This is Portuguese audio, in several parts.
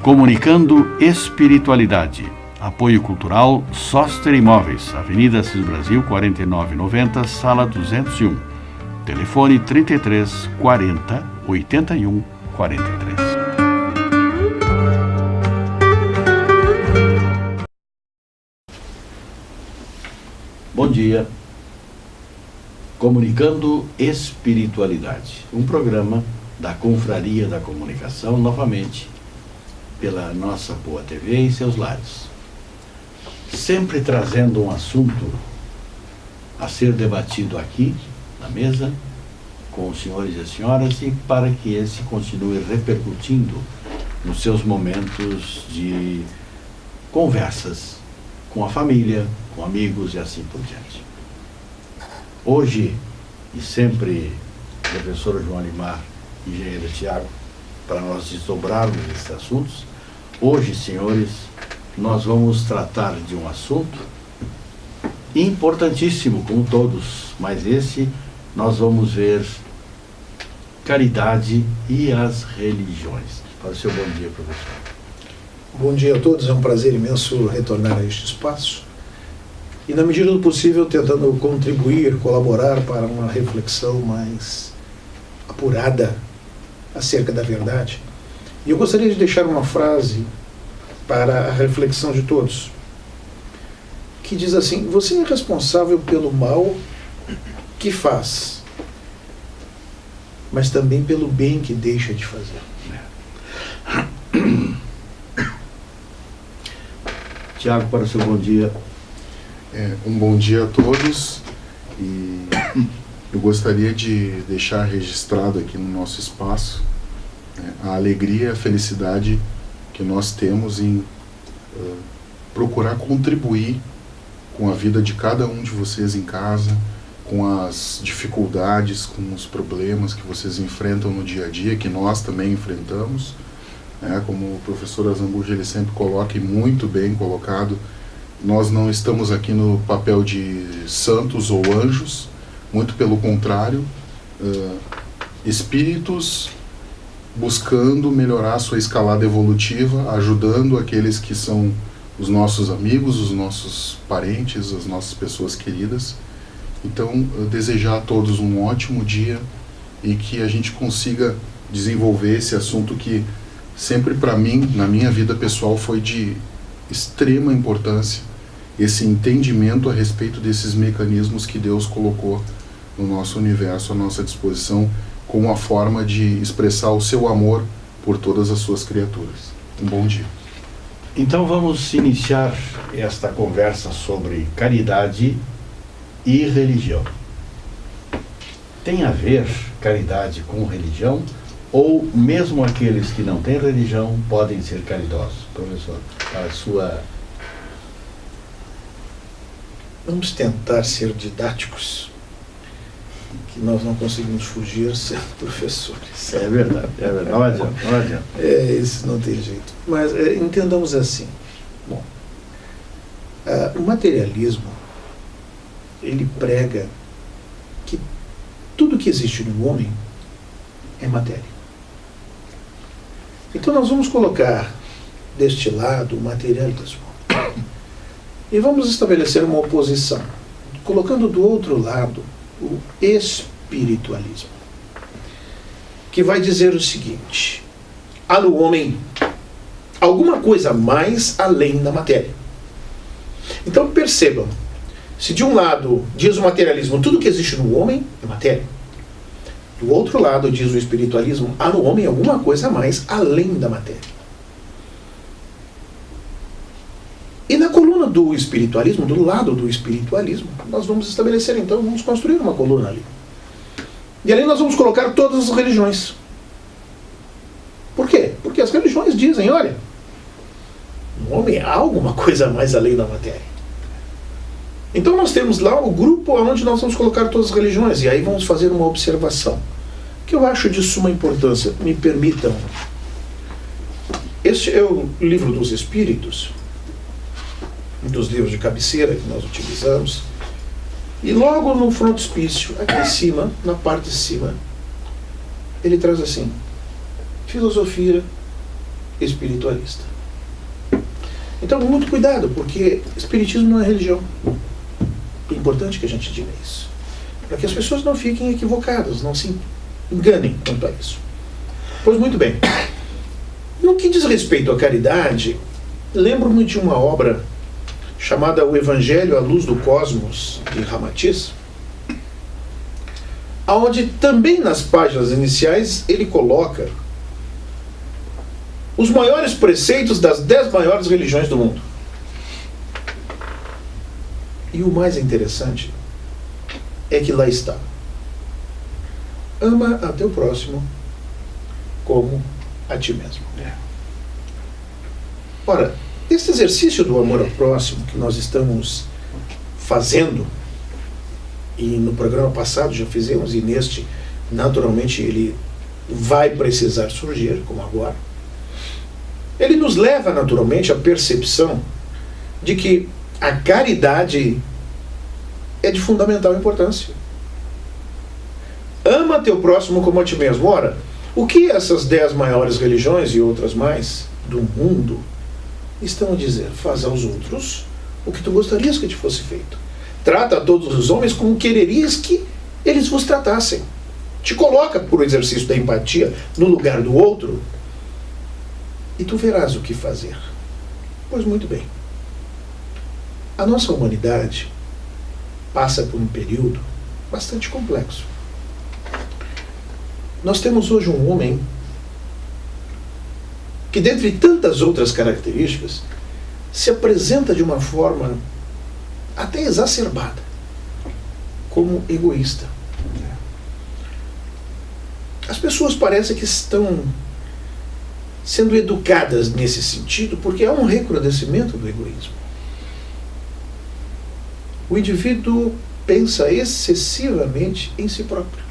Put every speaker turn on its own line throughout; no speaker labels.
Comunicando Espiritualidade. Apoio Cultural Soster Imóveis, Avenida Assis Brasil, 4990, Sala 201. Telefone 33 40 81 43. Bom dia. Comunicando Espiritualidade, um programa da Confraria da Comunicação, novamente, pela nossa Boa TV e seus lares. Sempre trazendo um assunto a ser debatido aqui, na mesa, com os senhores e as senhoras, e para que esse continue repercutindo nos seus momentos de conversas com a família, com amigos e assim por diante. Hoje, e sempre, professor João Alimar e engenheiro Tiago, para nós desdobrarmos esses assuntos, hoje, senhores, nós vamos tratar de um assunto importantíssimo, como todos, mas esse nós vamos ver caridade e as religiões. Para o seu bom dia, professor.
Bom dia a todos, é um prazer imenso retornar a este espaço e, na medida do possível, tentando contribuir, colaborar para uma reflexão mais apurada acerca da verdade. E eu gostaria de deixar uma frase para a reflexão de todos, que diz assim: você é responsável pelo mal que faz, mas também pelo bem que deixa de fazer.
Tiago, para o seu bom dia.
Um bom dia a todos, e eu gostaria de deixar registrado aqui no nosso espaço a alegria e a felicidade que nós temos em procurar contribuir com a vida de cada um de vocês em casa, com as dificuldades, com os problemas que vocês enfrentam no dia a dia, que nós também enfrentamos. Como o professor Azambuja ele sempre coloca, e muito bem colocado, nós não estamos aqui no papel de santos ou anjos, muito pelo contrário, espíritos buscando melhorar a sua escalada evolutiva, ajudando aqueles que são os nossos amigos, os nossos parentes, as nossas pessoas queridas. Então, desejar a todos um ótimo dia e que a gente consiga desenvolver esse assunto que sempre para mim, na minha vida pessoal, foi de extrema importância, esse entendimento a respeito desses mecanismos que Deus colocou no nosso universo à nossa disposição, como uma forma de expressar o seu amor por todas as suas criaturas. Um bom dia.
Então vamos iniciar esta conversa sobre caridade e religião. Tem a ver caridade com religião? Ou mesmo aqueles que não têm religião podem ser caridosos? Professor, a sua...
Vamos tentar ser didáticos, que nós não conseguimos fugir sendo professores.
É verdade, não adianta.
Isso não tem jeito. Mas entendamos assim. Bom, o materialismo, ele prega que tudo que existe no homem é matéria. Então nós vamos colocar deste lado o materialismo e vamos estabelecer uma oposição, colocando do outro lado o espiritualismo, que vai dizer o seguinte: há no homem alguma coisa mais além da matéria. Então percebam, se de um lado diz o materialismo, tudo que existe no homem é matéria, do outro lado diz o espiritualismo, há no homem alguma coisa mais além da matéria. E na coluna do espiritualismo, do lado do espiritualismo, nós vamos estabelecer, então, vamos construir uma coluna ali. E ali nós vamos colocar todas as religiões. Por quê? Porque as religiões dizem, olha, no homem há alguma coisa mais além da matéria. Então nós temos lá o grupo onde nós vamos colocar todas as religiões, e aí vamos fazer uma observação, que eu acho de suma importância. Me permitam. Este é o Livro dos Espíritos, dos livros de cabeceira que nós utilizamos, e logo no frontispício, aqui em cima, na parte de cima, ele traz assim: filosofia espiritualista. Então, muito cuidado, porque espiritismo não é religião. É importante que a gente diga isso, para que as pessoas não fiquem equivocadas, não se enganem quanto a isso. Pois muito bem. No que diz respeito à caridade, lembro-me de uma obra chamada O Evangelho à Luz do Cosmos, de Ramatiz, onde também nas páginas iniciais ele coloca os maiores preceitos das 10 maiores religiões do mundo. E o mais interessante é que lá está: ama a teu próximo como a ti mesmo. Ora, esse exercício do amor ao próximo que nós estamos fazendo, e no programa passado já fizemos, e neste, naturalmente, ele vai precisar surgir, como agora, ele nos leva, naturalmente, à percepção de que a caridade é de fundamental importância. Ama teu próximo como a ti mesmo. Ora, o que essas 10 maiores religiões e outras mais do mundo estão a dizer? Faz aos outros o que tu gostarias que te fosse feito. Trata a todos os homens como quererias que eles vos tratassem. Te coloca, por exercício da empatia, no lugar do outro, e tu verás o que fazer. Pois muito bem. A nossa humanidade passa por um período bastante complexo. Nós temos hoje um homem que, dentre tantas outras características, se apresenta de uma forma até exacerbada, como egoísta. As pessoas parecem que estão sendo educadas nesse sentido, porque há um recrudescimento do egoísmo. O indivíduo pensa excessivamente em si próprio.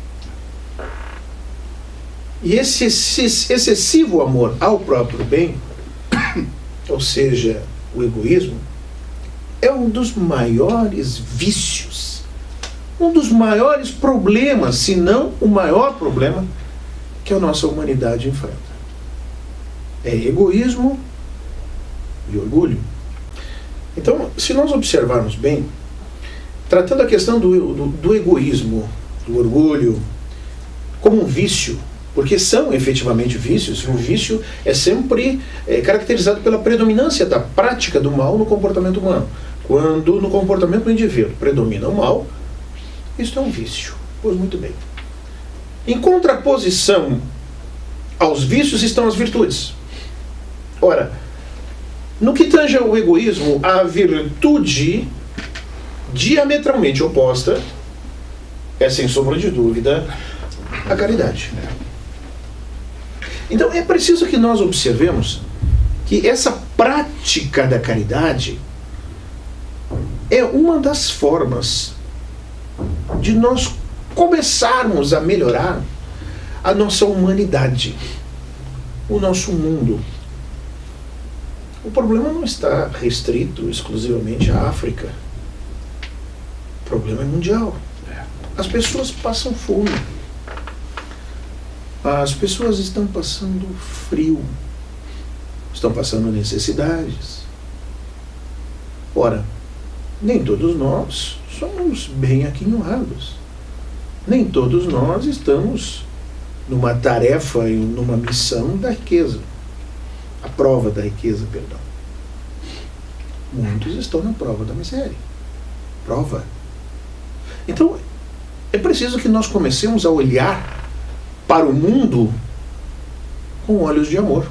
E esse excessivo amor ao próprio bem, ou seja, o egoísmo, é um dos maiores vícios, um dos maiores problemas, se não o maior problema que a nossa humanidade enfrenta. É egoísmo e orgulho. Então, se nós observarmos bem, tratando a questão do egoísmo, do orgulho, como um vício, porque são efetivamente vícios, e o vício é sempre caracterizado pela predominância da prática do mal no comportamento humano. Quando no comportamento do indivíduo predomina o mal, isto é um vício. Pois muito bem. Em contraposição aos vícios estão as virtudes. Ora, no que tange ao egoísmo, a virtude diametralmente oposta é, sem sombra de dúvida, a caridade. Então é preciso que nós observemos que essa prática da caridade é uma das formas de nós começarmos a melhorar a nossa humanidade, o nosso mundo. O problema não está restrito exclusivamente à África. O problema é mundial. As pessoas passam fome. As pessoas estão passando frio. Estão passando necessidades. Ora, nem todos nós somos bem aquinhoados. Nem todos nós estamos numa tarefa e numa missão da riqueza. A prova da riqueza, perdão. Muitos estão na prova da miséria. Prova. Então, é preciso que nós comecemos a olhar para o mundo com olhos de amor.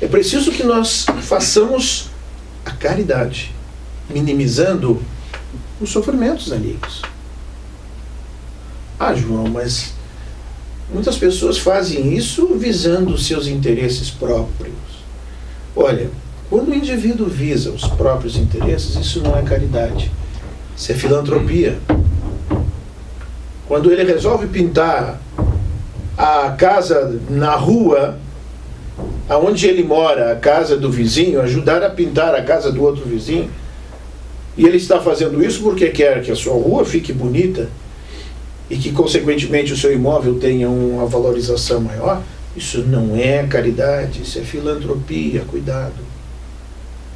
É preciso que nós façamos a caridade, minimizando os sofrimentos alheios. Ah, João, mas muitas pessoas fazem isso visando os seus interesses próprios. Olha, quando o indivíduo visa os próprios interesses, isso não é caridade. Isso é filantropia. Quando ele resolve pintar a casa na rua aonde ele mora, a casa do vizinho, ajudar a pintar a casa do outro vizinho, e ele está fazendo isso porque quer que a sua rua fique bonita e que, consequentemente, o seu imóvel tenha uma valorização maior, Isso não é caridade, isso é filantropia, cuidado.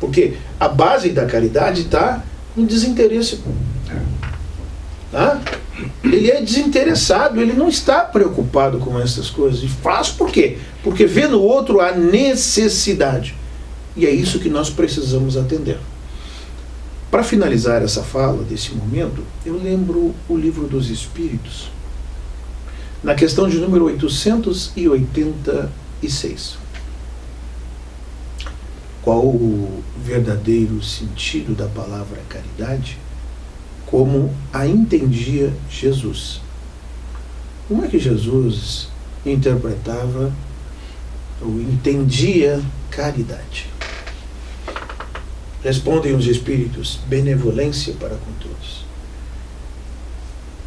Porque a base da caridade está no desinteresse. Tá? Ele é desinteressado, ele não está preocupado com essas coisas. E faz por quê? Porque vê no outro a necessidade. E é isso que nós precisamos atender. Para finalizar essa fala desse momento, eu lembro o Livro dos Espíritos, na questão de número 886. Qual o verdadeiro sentido da palavra caridade, como a entendia Jesus? Como é que Jesus interpretava ou entendia caridade? Respondem os Espíritos: benevolência para com todos,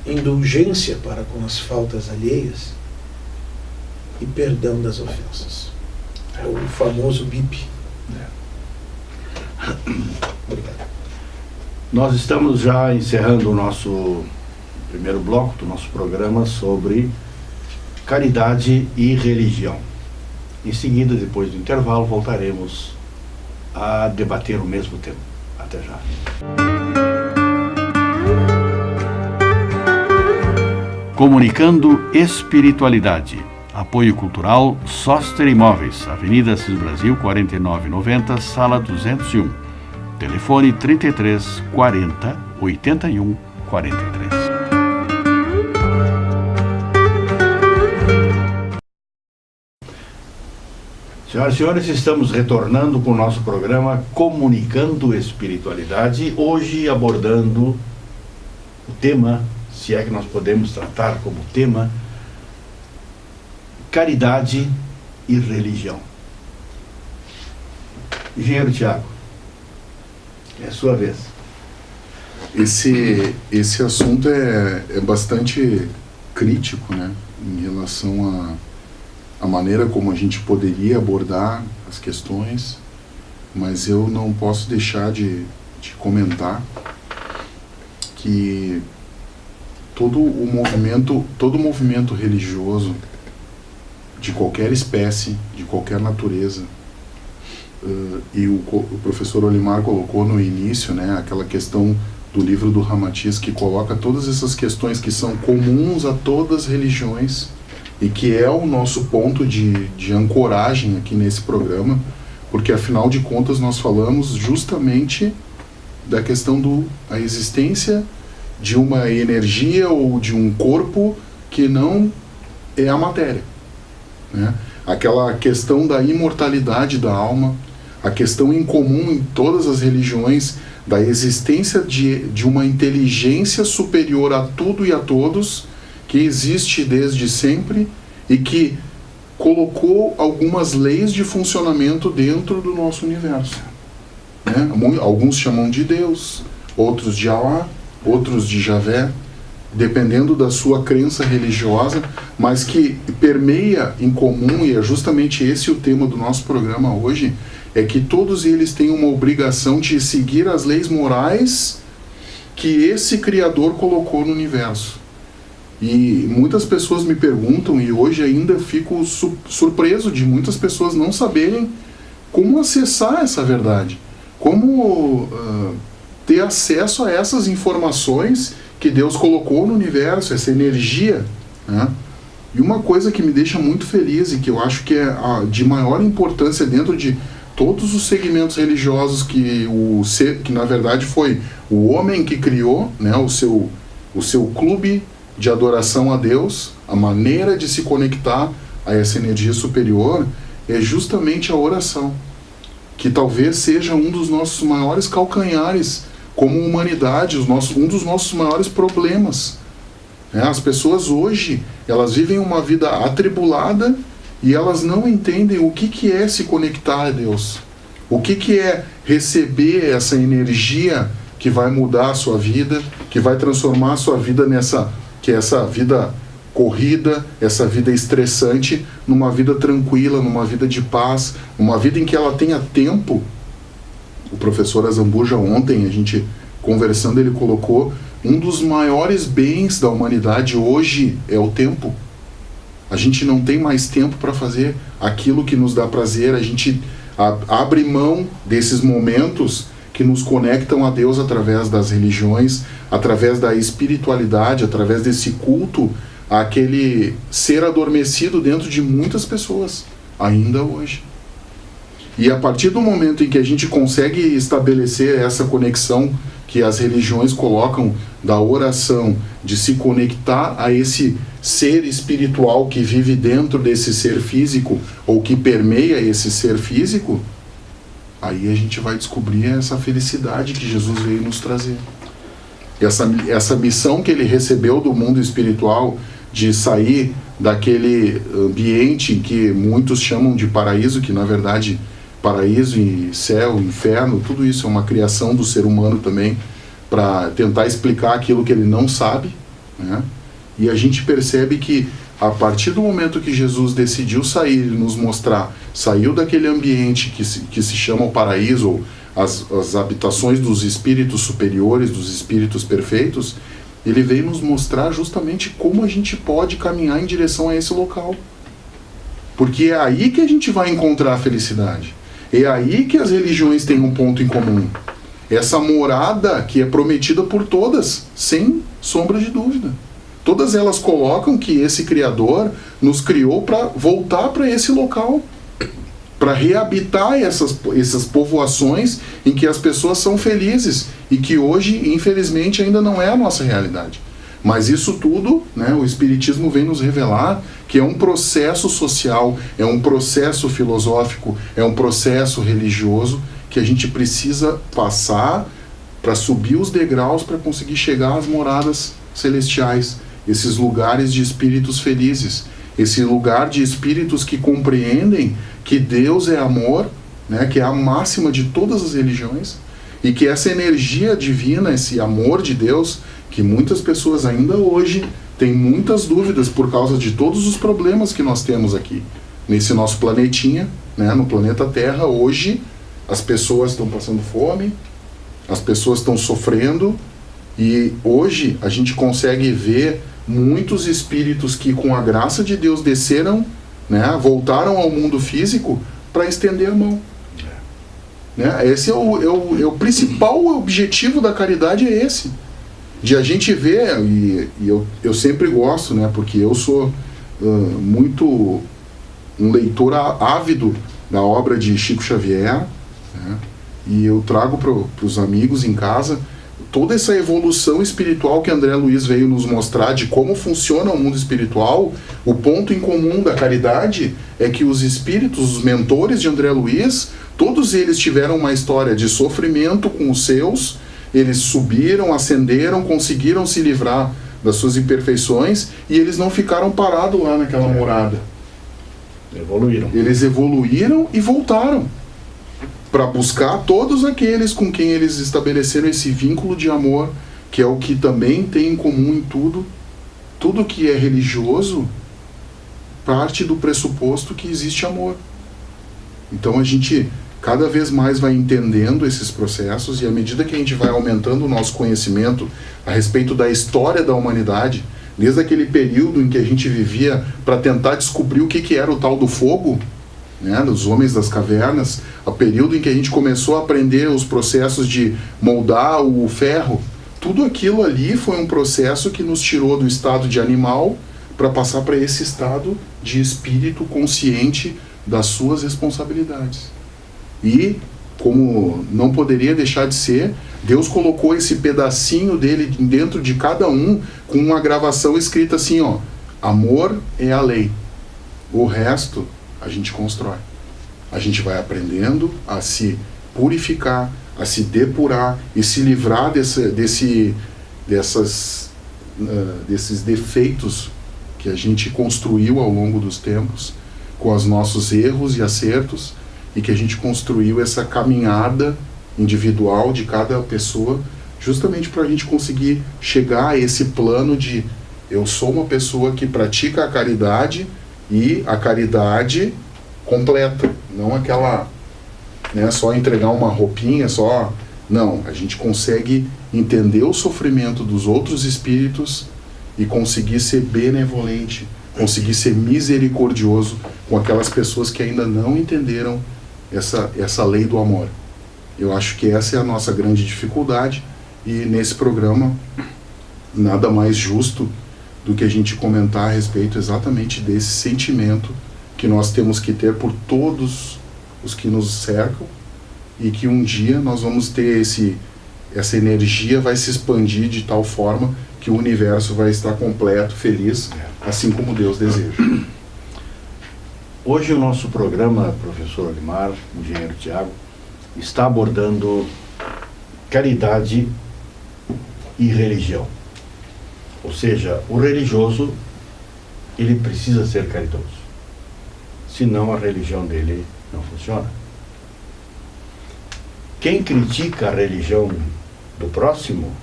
indulgência para com as faltas alheias e perdão das ofensas. É o famoso BIP. Obrigado.
Nós estamos já encerrando o nosso primeiro bloco do nosso programa sobre caridade e religião. Em seguida, depois do intervalo, voltaremos a debater o mesmo tema. Até já. Comunicando Espiritualidade. Apoio Cultural Soster Imóveis, Avenida Assis Brasil, 4990, Sala 201. Telefone 33 40 81 43. Senhoras e senhores, estamos retornando com o nosso programa Comunicando Espiritualidade, hoje abordando o tema, se é que nós podemos tratar como tema, caridade e religião. Engenheiro Tiago, é a sua vez.
Esse assunto é bastante crítico, né, em relação a maneira como a gente poderia abordar as questões, mas eu não posso deixar de comentar que todo movimento religioso de qualquer espécie, de qualquer natureza, e o professor Olimar colocou no início, né, aquela questão do livro do Ramatiz, que coloca todas essas questões que são comuns a todas as religiões, e que é o nosso ponto de ancoragem aqui nesse programa, porque afinal de contas nós falamos justamente da questão da existência de uma energia ou de um corpo que não é a matéria, né? Aquela questão da imortalidade da alma, a questão em comum em todas as religiões da existência de uma inteligência superior a tudo e a todos, que existe desde sempre e que colocou algumas leis de funcionamento dentro do nosso universo, né? Alguns chamam de Deus, outros de Allah, outros de Javé, dependendo da sua crença religiosa, mas que permeia em comum, e é justamente esse o tema do nosso programa hoje, é que todos eles têm uma obrigação de seguir as leis morais que esse Criador colocou no universo. E muitas pessoas me perguntam, e hoje ainda fico surpreso de muitas pessoas não saberem como acessar essa verdade, como ter acesso a essas informações que Deus colocou no universo, essa energia, né? E uma coisa que me deixa muito feliz e que eu acho que é de maior importância dentro de todos os segmentos religiosos que na verdade foi o homem que criou, né, o seu clube de adoração a Deus, a maneira de se conectar a essa energia superior é justamente a oração, que talvez seja um dos nossos maiores calcanhares como humanidade, um dos nossos maiores problemas. As pessoas hoje, elas vivem uma vida atribulada e elas não entendem o que é se conectar a Deus, o que é receber essa energia que vai mudar a sua vida, que vai transformar a sua vida essa vida corrida, essa vida estressante, numa vida tranquila, numa vida de paz, uma vida em que ela tenha tempo. O professor Azambuja ontem, a gente conversando, ele colocou um dos maiores bens da humanidade hoje é o tempo. A gente não tem mais tempo para fazer aquilo que nos dá prazer. A gente abre mão desses momentos que nos conectam a Deus através das religiões, através da espiritualidade, através desse culto àquele ser adormecido dentro de muitas pessoas, ainda hoje. E a partir do momento em que a gente consegue estabelecer essa conexão que as religiões colocam da oração, de se conectar a esse ser espiritual que vive dentro desse ser físico, ou que permeia esse ser físico, aí a gente vai descobrir essa felicidade que Jesus veio nos trazer. Essa missão que ele recebeu do mundo espiritual, de sair daquele ambiente que muitos chamam de paraíso, que na verdade paraíso e céu, inferno, tudo isso é uma criação do ser humano também, para tentar explicar aquilo que ele não sabe, né? E a gente percebe que a partir do momento que Jesus decidiu sair e nos mostrar, saiu daquele ambiente que se chama o paraíso, ou as habitações dos espíritos superiores, dos espíritos perfeitos, ele veio nos mostrar justamente como a gente pode caminhar em direção a esse local. Porque é aí que a gente vai encontrar a felicidade. É aí que as religiões têm um ponto em comum. Essa morada que é prometida por todas, sem sombra de dúvida. Todas elas colocam que esse Criador nos criou para voltar para esse local, para reabitar essas povoações em que as pessoas são felizes e que hoje, infelizmente, ainda não é a nossa realidade. Mas isso tudo, né, o Espiritismo vem nos revelar que é um processo social, é um processo filosófico, é um processo religioso que a gente precisa passar para subir os degraus para conseguir chegar às moradas celestiais, esses lugares de espíritos felizes, esse lugar de espíritos que compreendem que Deus é amor, né, que é a máxima de todas as religiões, e que essa energia divina, esse amor de Deus, que muitas pessoas ainda hoje têm muitas dúvidas por causa de todos os problemas que nós temos aqui, nesse nosso planetinha, né, no planeta Terra. Hoje as pessoas estão passando fome, as pessoas estão sofrendo, e hoje a gente consegue ver muitos espíritos que com a graça de Deus desceram, né, voltaram ao mundo físico para estender a mão. Né? Esse é o principal objetivo da caridade, é esse. De a gente ver, e eu sempre gosto, né, porque eu sou muito um leitor ávido da obra de Chico Xavier, né, e eu trago para os amigos em casa toda essa evolução espiritual que André Luiz veio nos mostrar de como funciona o mundo espiritual. O ponto em comum da caridade é que os espíritos, os mentores de André Luiz, todos eles tiveram uma história de sofrimento com os seus, eles subiram, ascenderam, conseguiram se livrar das suas imperfeições, e eles não ficaram parados lá naquela morada.
Evoluíram.
Eles evoluíram e voltaram para buscar todos aqueles com quem eles estabeleceram esse vínculo de amor, que é o que também tem em comum em tudo. Tudo que é religioso parte do pressuposto que existe amor. Então a gente cada vez mais vai entendendo esses processos, e à medida que a gente vai aumentando o nosso conhecimento a respeito da história da humanidade, desde aquele período em que a gente vivia para tentar descobrir o que era o tal do fogo, né, dos homens das cavernas, o período em que a gente começou a aprender os processos de moldar o ferro, tudo aquilo ali foi um processo que nos tirou do estado de animal para passar para esse estado de espírito consciente das suas responsabilidades. E, como não poderia deixar de ser, Deus colocou esse pedacinho dele dentro de cada um, com uma gravação escrita assim, ó: amor é a lei, o resto a gente constrói. A gente vai aprendendo a se purificar, a se depurar e se livrar desses defeitos que a gente construiu ao longo dos tempos, com os nossos erros e acertos, e que a gente construiu essa caminhada individual de cada pessoa, justamente para a gente conseguir chegar a esse plano de eu sou uma pessoa que pratica a caridade, e a caridade completa, não aquela, né, só entregar uma roupinha, só. Não, a gente consegue entender o sofrimento dos outros espíritos e conseguir ser benevolente, conseguir ser misericordioso com aquelas pessoas que ainda não entenderam essa lei do amor. Eu acho que essa é a nossa grande dificuldade, e nesse programa nada mais justo do que a gente comentar a respeito exatamente desse sentimento que nós temos que ter por todos os que nos cercam, e que um dia nós vamos ter essa energia vai se expandir de tal forma que o universo vai estar completo, feliz, assim como Deus deseja.
Hoje o nosso programa, professor Olimar, engenheiro Tiago, está abordando caridade e religião. Ou seja, o religioso, ele precisa ser caridoso. Senão a religião dele não funciona. Quem critica a religião do próximo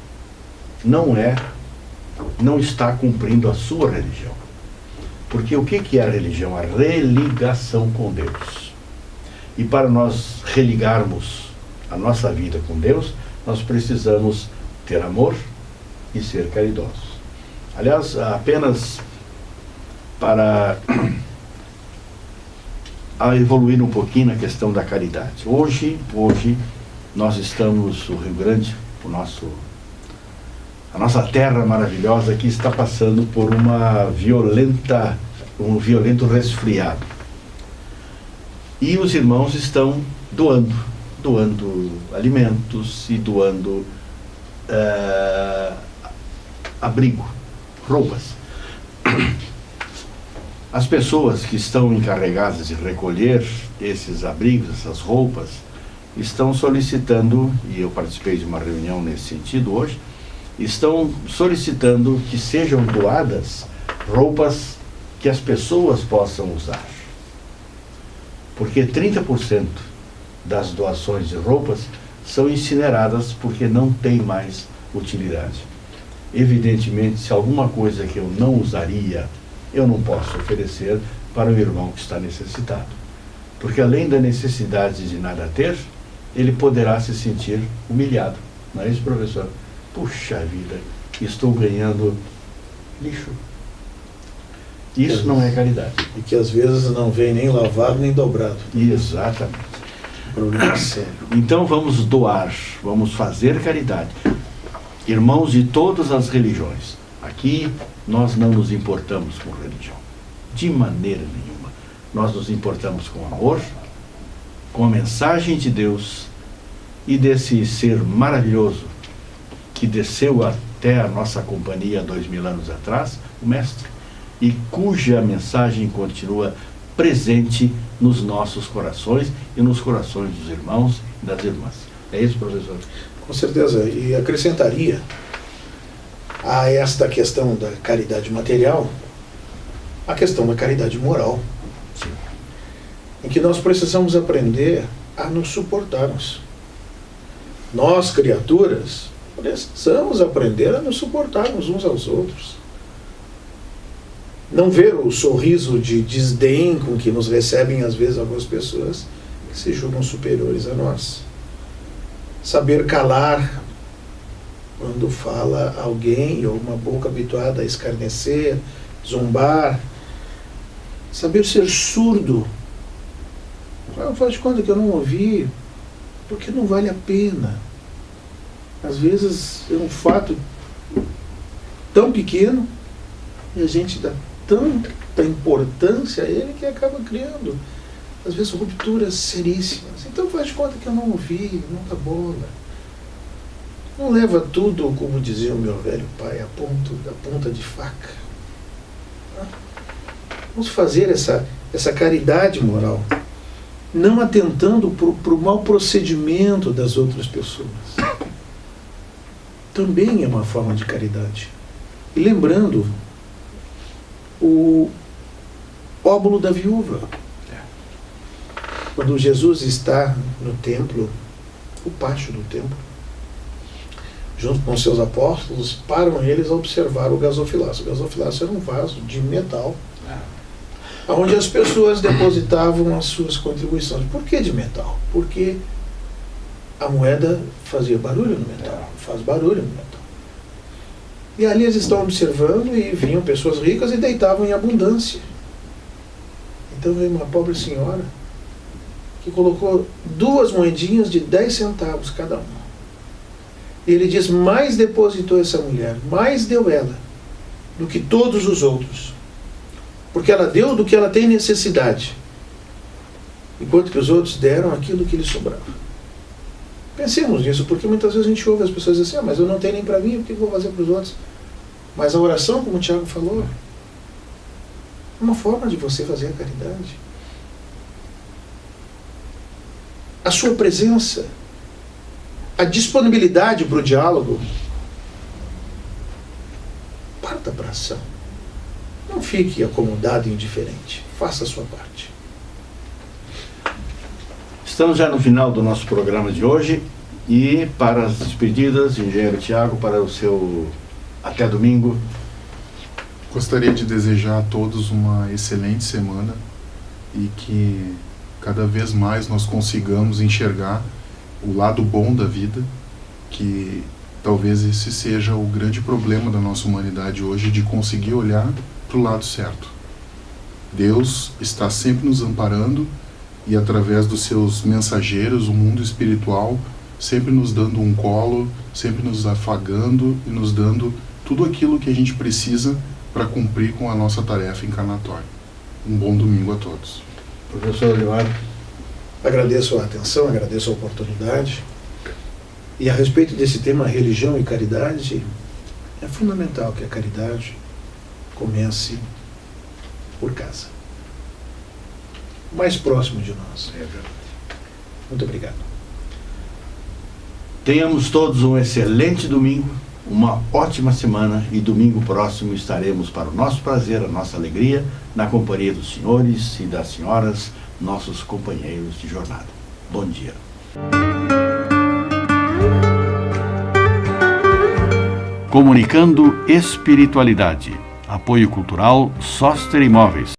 não está cumprindo a sua religião. Porque o que é a religião? A religação com Deus. E para nós religarmos a nossa vida com Deus, nós precisamos ter amor e ser caridosos. Aliás, apenas para evoluir um pouquinho na questão da caridade. Hoje nós estamos, o Rio Grande, a nossa terra maravilhosa aqui está passando por um violento resfriado. E os irmãos estão doando alimentos e doando abrigo, roupas. As pessoas que estão encarregadas de recolher esses abrigos, essas roupas, estão solicitando, e eu participei de uma reunião nesse sentido hoje, estão solicitando que sejam doadas roupas que as pessoas possam usar. Porque 30% das doações de roupas são incineradas porque não tem mais utilidade. Evidentemente, se alguma coisa que eu não usaria, eu não posso oferecer para o irmão que está necessitado. Porque além da necessidade de nada ter, ele poderá se sentir humilhado. Não é isso, professor? Puxa vida, estou ganhando lixo. Isso não é caridade.
E que às vezes não vem nem lavado nem dobrado.
Exatamente.
Problema sério.
Então vamos doar, vamos fazer caridade. Irmãos de todas as religiões, aqui nós não nos importamos com religião, de maneira nenhuma. Nós nos importamos com amor, com a mensagem de Deus e desse ser maravilhoso que desceu até a nossa companhia 2000 anos atrás, o Mestre, e cuja mensagem continua presente nos nossos corações e nos corações dos irmãos e das irmãs. É isso, professor?
Com certeza. E acrescentaria a esta questão da caridade material a questão da caridade moral.
Sim.
Em que nós precisamos aprender a nos suportarmos. Nós, criaturas, precisamos aprender a nos suportarmos uns aos outros. Não ver o sorriso de desdém com que nos recebem às vezes algumas pessoas que se julgam superiores a nós. Saber calar quando fala alguém ou uma boca habituada a escarnecer, zombar. Saber ser surdo. Faz de conta que eu não ouvi, porque não vale a pena. Às vezes é um fato tão pequeno e a gente dá tanta importância a ele que acaba criando, às vezes, rupturas seríssimas. Então faz de conta que eu não ouvi, não dá bola. Não leva tudo, como dizia o meu velho pai, a ponta de faca. Vamos fazer essa caridade moral, não atentando para o mau procedimento das outras pessoas. Também é uma forma de caridade. E lembrando o óbolo da viúva. Quando Jesus está no templo, o pátio do templo, junto com seus apóstolos, param eles a observar o gasofilácio. O gasofilácio era um vaso de metal, onde as pessoas depositavam as suas contribuições. Por que de metal? Porque a moeda fazia barulho no metal, faz barulho no metal. E ali eles estavam observando e vinham pessoas ricas e deitavam em abundância. Então veio uma pobre senhora que colocou 2 moedinhas de 10 centavos cada uma. E ele diz, mais depositou essa mulher, mais deu ela, do que todos os outros. Porque ela deu do que ela tem necessidade, enquanto que os outros deram aquilo que lhe sobrava. Pensemos nisso, porque muitas vezes a gente ouve as pessoas dizer assim, mas eu não tenho nem para mim, o que eu vou fazer para os outros? Mas a oração, como o Tiago falou, é uma forma de você fazer a caridade. A sua presença, a disponibilidade para o diálogo, parta para a ação. Não fique acomodado e indiferente. Faça a sua parte.
Estamos já no final do nosso programa de hoje e para as despedidas, engenheiro Tiago, para o seu até domingo.
Gostaria de desejar a todos uma excelente semana e que cada vez mais nós consigamos enxergar o lado bom da vida, que talvez esse seja o grande problema da nossa humanidade hoje, de conseguir olhar para o lado certo. Deus está sempre nos amparando e através dos seus mensageiros, o mundo espiritual, sempre nos dando um colo, sempre nos afagando e nos dando tudo aquilo que a gente precisa para cumprir com a nossa tarefa encarnatória. Um bom domingo a todos.
Professor Olimar.
Agradeço a atenção, agradeço a oportunidade. E a respeito desse tema religião e caridade, é fundamental que a caridade comece por casa, mais próximo de nós.
É verdade.
Muito obrigado.
Tenhamos todos um excelente domingo, uma ótima semana e domingo próximo estaremos, para o nosso prazer, a nossa alegria, na companhia dos senhores e das senhoras, nossos companheiros de jornada. Bom dia. Comunicando Espiritualidade. Apoio Cultural Soster Imóveis.